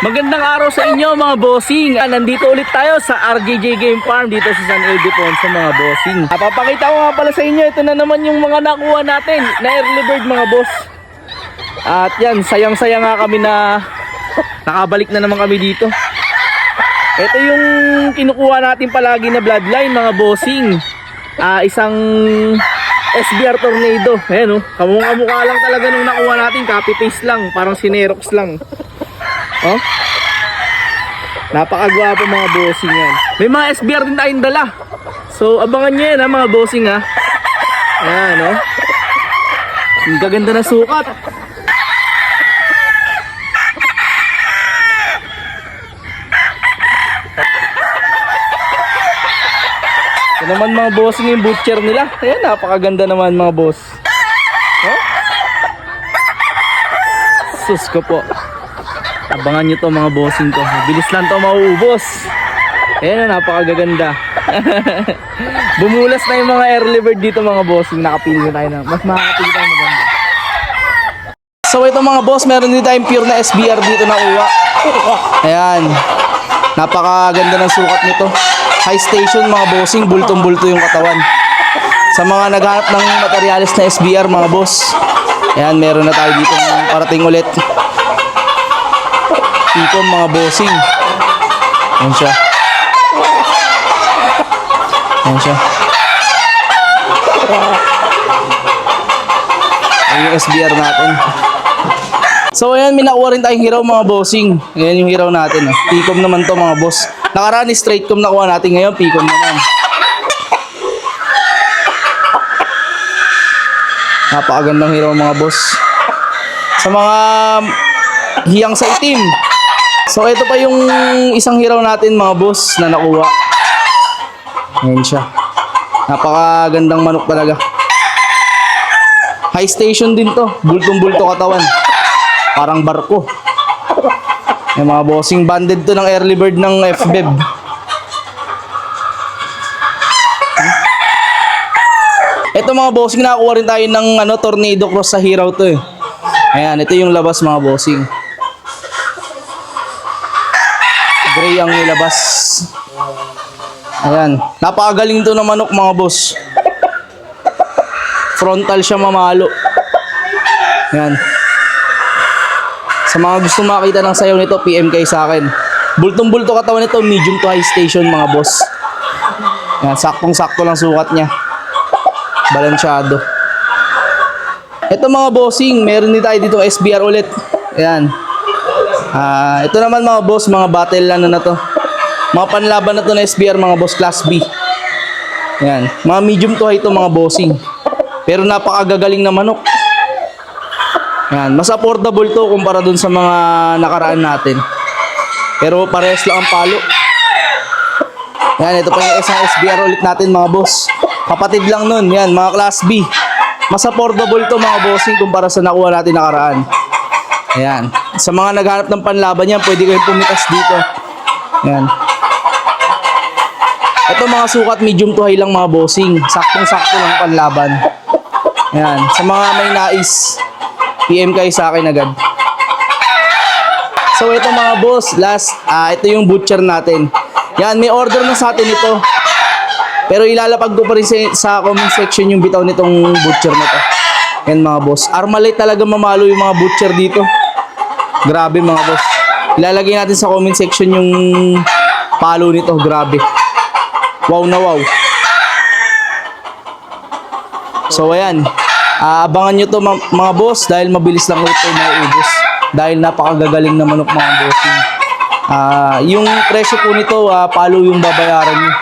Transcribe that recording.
Magandang araw sa inyo mga bossing. Nandito ulit tayo sa RJJ Game Farm dito sa San Ildefonso mga bossing. Papakita ko nga pala sa inyo, ito na naman yung mga nakuha natin na early bird mga boss. At yan, sayang-saya nga kami na nakabalik na naman kami dito. Ito yung kinukuha natin palagi na bloodline mga bossing. Isang SBR Tornado. Ayan oh, kamukha lang talaga nung nakuha natin, copy paste lang, parang sinerox lang. Oh? Napakagwapo mga bossing yan. May mga SBR din tayong dala. So abangan nyo yan ha mga bossing ha. Ayan oh. Ang gaganda na sukat. Ito naman mga bossing yung butcher nila. Ayan, napakaganda naman mga boss. Oh? Sus ko po. Abangan nyo to mga bossing ko. Bilis lang to mauubos. Ayan, napakagaganda. Bumulas na yung mga early bird dito mga bossing. Nakapili na tayo na. Mas makakapili tayo maganda. So ito mga boss, meron din tayong pure na SBR dito na uwa. Ayan. Napakaganda ng sukat nito. High station mga bossing. Bultong-bulto yung katawan. Sa mga naghanap ng materialis na SBR mga boss. Ayan, meron na tayo dito parating ulit. Ito mga bossing. Ayan siya. Ayan siya. Ayan yung SBR natin. So ayan, may nakuha rin tayong hiraw mga bossing. Ayan yung hiraw natin. Picom naman to mga boss. Nakaraan straight com nakuha natin, ngayon picom naman. Napakagandang hiraw mga boss. Sa mga hiyang sa itim. So ito pa yung isang hiraw natin mga boss na nakuha. Ayan siya. Napakagandang manok talaga. High station din to. Bultong-bulto katawan. Parang barko. Yung mga bossing, banded to ng early bird ng FBEB. Ito mga bossing, nakakuha rin tayo ng tornado cross sa hiraw to eh. Ayan, ito yung labas mga bossing. Gray ang nilabas. Ayan. Napakagaling to ng manok mga boss. Frontal siya mamalo. Ayan. Sa mga gusto makita ng sayaw nito, PM kayo sa akin. Bultong-bulto katawan nito, medium to high station mga boss. Ayan, saktong-sakto lang sukat niya. Balansyado. Ito mga bossing, meron din tayo dito SBR ulit. Ayan. Ito naman mga boss, mga battle na to. Mga panlaban na to na SBR mga boss, class B. Ayan, mga medium to high to mga bossing. Pero napakagagaling na manok. Ayan, mas affordable to kumpara dun sa mga nakaraan natin. Pero parehas lang ang palo. Ayan, ito pa yung isang SBR ulit natin mga boss. Kapatid lang nun, yan, mga class B. Mas affordable to mga bossing kumpara sa nakuha natin nakaraan. Ayan. Sa mga naghanap ng panlaban yan, pwede kayong pumitas dito. Ayan. Ito mga sukat, medium to high lang mga bossing. Saktong-sakto lang panlaban. Ayan. Sa mga may nais, PM kayo sa akin agad. So ito mga boss, last, ito yung butcher natin. Yan, may order na sa atin ito. Pero ilalapag ko pa rin sa comment section yung bitaw nitong butcher na to. Yan mga boss. Armalite talaga mamalo yung mga butcher dito. Grabe mga boss. Ilalagay natin sa comment section yung palo nito. Grabe. Wow na wow. So ayan. Abangan nyo to mga boss dahil mabilis lang ito mauubos. Dahil napakagagaling na manok mga bossing. Yung presyo po nito, palo yung babayaran nyo.